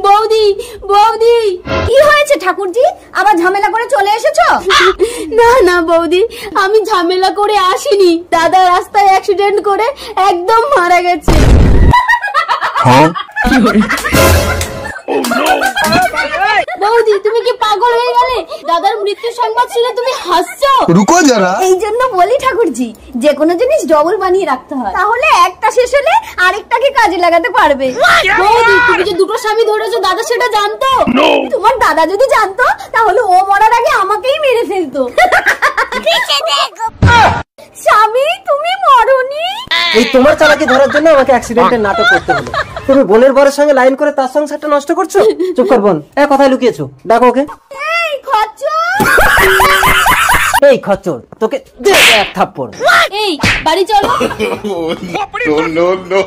বৌদি বৌদি। কি হয়েছে ঠাকুরজি, আবার ঝামেলা করে চলে এসেছো? না না বৌদি, আমি ঝামেলা করে আসিনি, দাদা রাস্তায় অ্যাক্সিডেন্ট করে একদম মারা গেছে। বৌদি তুমি কি পাগল হয়ে গেলে? দাদার মৃত্যুর সংবাদ শুনে তুমি হাসছো? রুকো যারা। এই জন্য বলি ঠাকুরজি, যে কোনো জিনিস ডবল বানিয়ে রাখতে হয়, তাহলে একটা শেষ হলে আরেকটাকে কাজে লাগাতে পারবে। বৌদি তুমি যে দুটো স্বামী ধরেছো, দাদা সেটা জানতো? তোমার দাদা যদি জানতো তাহলে ও মরার আগে আমাকেই মেরে ফেলতো। স্বামী তুমি মরনি? এই তোমার চালাকি ধরার জন্য আমাকে অ্যাক্সিডেন্টের নাটক করতে হলো। তুমি বোনের বরের সঙ্গে লাইন করে তার সংসারটা নষ্ট করছো। চুপ কর বোন, কোথায় লুকিয়েছো? ডাকো ওকে। এই খচ্চর, এই খচ্চর, তোকে দে এক থাপ্পড়। এই বাড়ি চলো। No, no, no.